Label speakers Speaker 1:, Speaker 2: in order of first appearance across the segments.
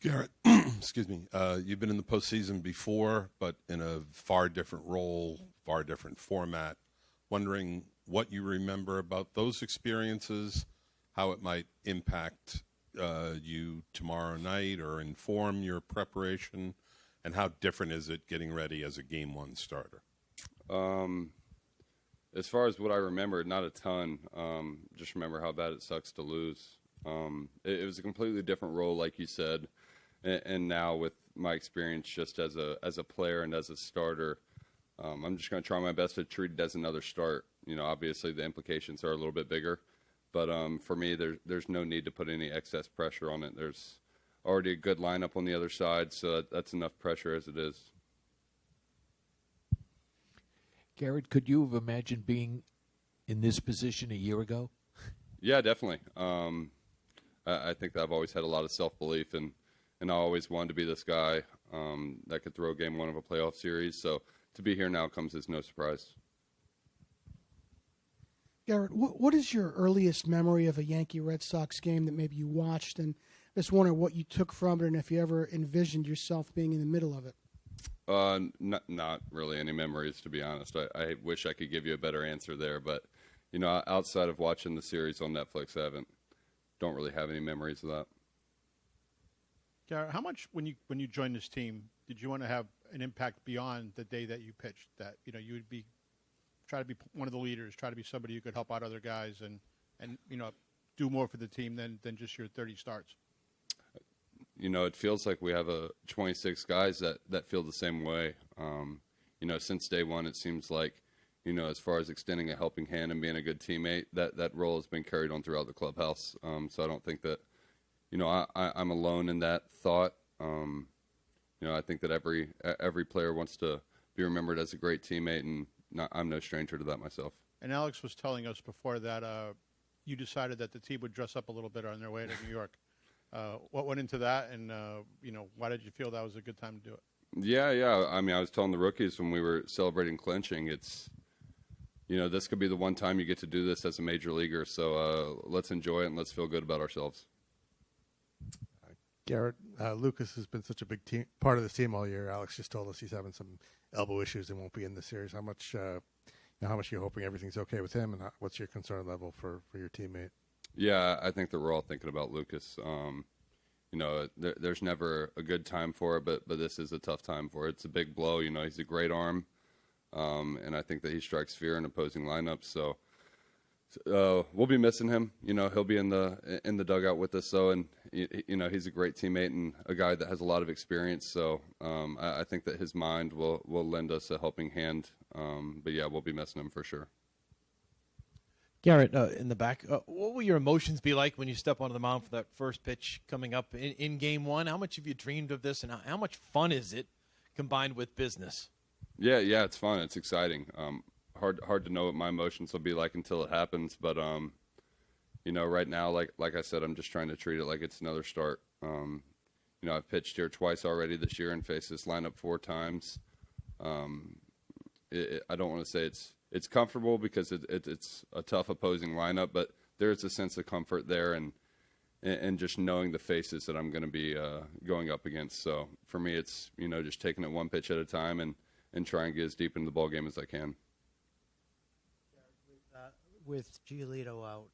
Speaker 1: Garrett, excuse me. You've been in the postseason before, but in a far different role, far different format. Wondering what you remember about those experiences, how it might impact you tomorrow night or inform your preparation, and how different is it getting ready as a Game 1 starter?
Speaker 2: As far as what I remember, not a ton. Just remember how bad it sucks to lose. It was a completely different role, like you said. And now with my experience just as a player and as a starter, I'm just going to try my best to treat it as another start. You know, obviously the implications are a little bit bigger, but for me, there's no need to put any excess pressure on it. There's already a good lineup on the other side, so that's enough pressure as it is.
Speaker 3: Garrett, could you have imagined being in this position a year ago?
Speaker 2: Yeah, definitely. I think that I've always had a lot of self-belief, and I always wanted to be this guy that could throw Game 1 of a playoff series. So to be here now comes as no surprise.
Speaker 4: Garrett, what is your earliest memory of a Yankee-Red Sox game that maybe you watched, and just wonder what you took from it and if you ever envisioned yourself being in the middle of it?
Speaker 2: Not really any memories, to be honest. I wish I could give you a better answer there, but you know, outside of watching the series on Netflix, don't really have any memories of that.
Speaker 5: Garrett, how much when you joined this team did you want to have an impact beyond the day that you pitched? That you would try to be one of the leaders, try to be somebody who could help out other guys, and do more for the team than just your 30 starts.
Speaker 2: You know, it feels like we have 26 guys that feel the same way. Since day one, it seems like, as far as extending a helping hand and being a good teammate, that role has been carried on throughout the clubhouse. So I don't think that, I'm alone in that thought. I think that every player wants to be remembered as a great teammate, and I'm no stranger to that myself.
Speaker 5: And Alex was telling us before that you decided that the team would dress up a little bit on their way to New York. What went into that, and why did you feel that was a good time to do it?
Speaker 2: Yeah. I mean, I was telling the rookies when we were celebrating clinching, it's, this could be the one time you get to do this as a major leaguer. So let's enjoy it and let's feel good about ourselves.
Speaker 6: Garrett, Lucas has been such a big part of this team all year. Alex just told us he's having some elbow issues and won't be in the series. How much are you hoping everything's okay with him, and what's your concern level for your teammate?
Speaker 2: Yeah, I think that we're all thinking about Lucas. There's never a good time for it, but this is a tough time for it. It's a big blow. He's a great arm, and I think that he strikes fear in opposing lineups. So we'll be missing him. He'll be in the dugout with us. So, and he's a great teammate and a guy that has a lot of experience. So I think that his mind will lend us a helping hand. But yeah, we'll be missing him for sure.
Speaker 7: Garrett, in the back, what will your emotions be like when you step onto the mound for that first pitch coming up in Game 1? How much have you dreamed of this, and how much fun is it combined with business? Yeah,
Speaker 2: it's fun. It's exciting. Hard to know what my emotions will be like until it happens. But right now, like I said, I'm just trying to treat it like it's another start. I've pitched here twice already this year and faced this lineup 4 times. I don't want to say it's comfortable because it's a tough opposing lineup, but there's a sense of comfort there and just knowing the faces that I'm going to be going up against. So for me, it's just taking it one pitch at a time and trying to get as deep into the ball game as I can.
Speaker 8: With Giolito out,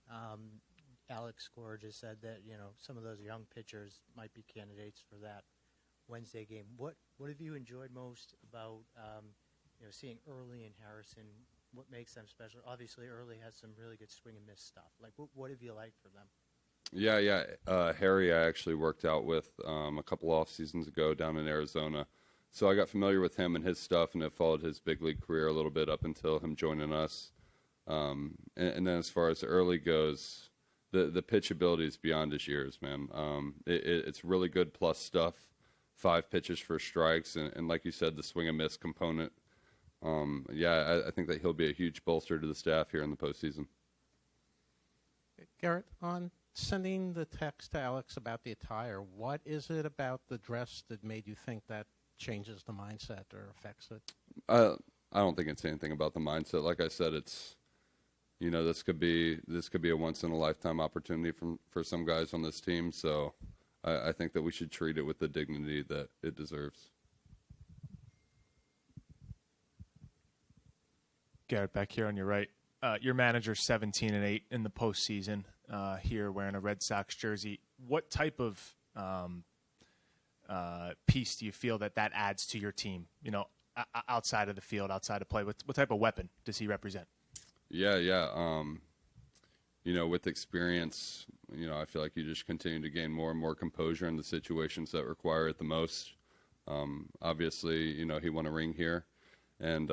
Speaker 8: Alex Scorer just said that some of those young pitchers might be candidates for that Wednesday game. What have you enjoyed most about seeing Early and Harrison? What makes them special? Obviously, Early has some really good swing and miss stuff. Like, what have you liked from them?
Speaker 2: Yeah. Harry, I actually worked out with a couple off seasons ago down in Arizona, so I got familiar with him and his stuff, and have followed his big league career a little bit up until him joining us. And then as far as Early goes, the pitch ability is beyond his years, man. It's really good plus stuff. 5 pitches for strikes, and like you said, the swing and miss component. I think that he'll be a huge bolster to the staff here in the postseason.
Speaker 9: Garrett, on sending the text to Alex about the attire, what is it about the dress that made you think that changes the mindset or affects it?
Speaker 2: I don't think it's anything about the mindset. Like I said, it's this could be a once in a lifetime opportunity for some guys on this team. So I think that we should treat it with the dignity that it deserves.
Speaker 10: Garrett, back here on your right. Your manager's 17-8 in the postseason here, wearing a Red Sox jersey. What type of piece do you feel that adds to your team? You know, outside of the field, outside of play. What type of weapon does he represent?
Speaker 2: Yeah. You know, with experience, you know, I feel like you just continue to gain more and more composure in the situations that require it the most. Obviously, you know, he won a ring here, and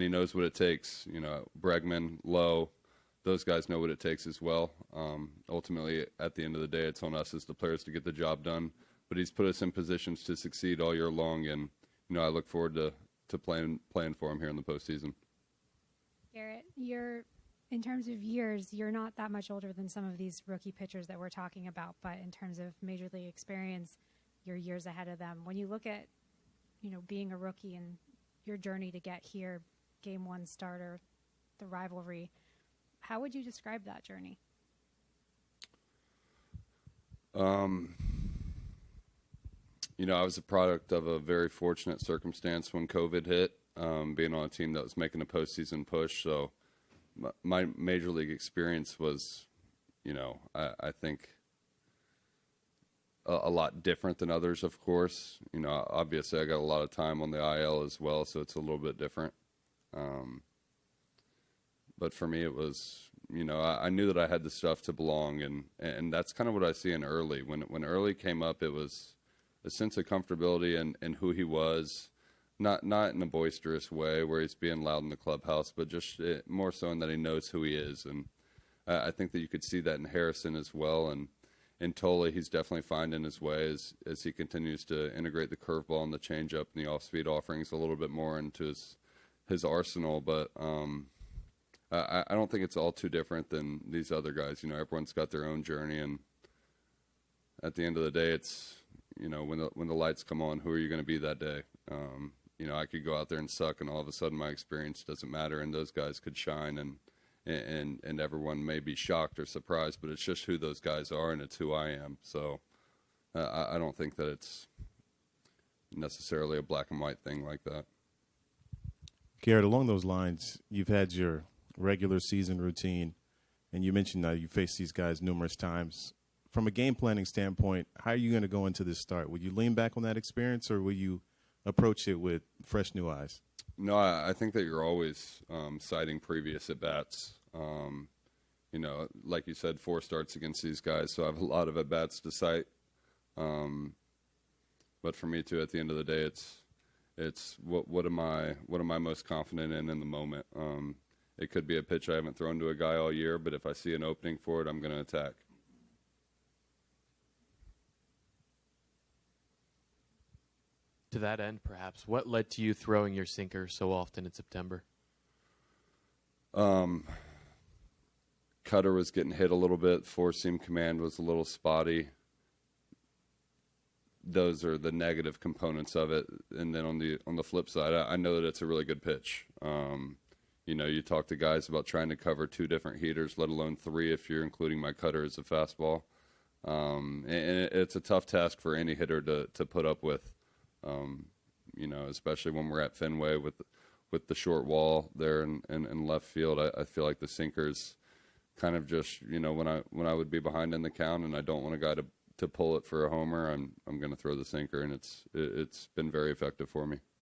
Speaker 2: he knows what it takes. You know, Bregman, Lowe, those guys know what it takes as well. Ultimately, at the end of the day, it's on us as the players to get the job done. But he's put us in positions to succeed all year long, and you know, I look forward to playing for him here in the postseason.
Speaker 11: Garrett, in terms of years, you're not that much older than some of these rookie pitchers that we're talking about, but in terms of major league experience, you're years ahead of them. When you look at, you know, being a rookie and your journey to get here, game one starter, the rivalry, how would you describe that journey?
Speaker 2: You know, I was a product of a very fortunate circumstance when COVID hit, being on a team that was making a postseason push. So my major league experience was, you know, I think a lot different than others, of course. You know, obviously I got a lot of time on the IL as well, so it's a little bit different. But for me, it was, you know, I knew that I had the stuff to belong, and that's kind of what I see in Early. When Early came up, it was a sense of comfortability and who he was. Not in a boisterous way where he's being loud in the clubhouse, but just more so in that he knows who he is. And I think that you could see that in Harrison as well. And in Tolle, he's definitely finding his way as he continues to integrate the curveball and the changeup and the off-speed offerings a little bit more into his arsenal. But I don't think it's all too different than these other guys. You know, everyone's got their own journey, and at the end of the day, it's, you know, when the lights come on, who are you going to be that day? You know, I could go out there and suck, and all of a sudden my experience doesn't matter, and those guys could shine, and everyone may be shocked or surprised, but it's just who those guys are, and it's who I am. So I don't think that it's necessarily a black and white thing like that.
Speaker 12: Garrett, along those lines, you've had your regular season routine, and you mentioned that you faced these guys numerous times. From a game planning standpoint, how are you going to go into this start? Will you lean back on that experience, or will you approach it with fresh new eyes?
Speaker 2: No, I think that you're always citing previous at-bats. You know, like you said, 4 starts against these guys, so I have a lot of at-bats to cite. But for me, too, at the end of the day, it's what am I most confident in the moment? It could be a pitch I haven't thrown to a guy all year, but if I see an opening for it, I'm going to attack.
Speaker 13: To that end, perhaps, what led to you throwing your sinker so often in September?
Speaker 2: Cutter was getting hit a little bit. Four-seam command was a little spotty. Those are the negative components of it. And then on the flip side, I know that it's a really good pitch. You know, you talk to guys about trying to cover 2 different heaters, let alone 3 if you're including my cutter as a fastball. And it's a tough task for any hitter to put up with. You know, especially when we're at Fenway with the short wall there in left field. I feel like the sinker's kind of just, you know, when I would be behind in the count and I don't want a guy to pull it for a homer, I'm going to throw the sinker, and it's been very effective for me.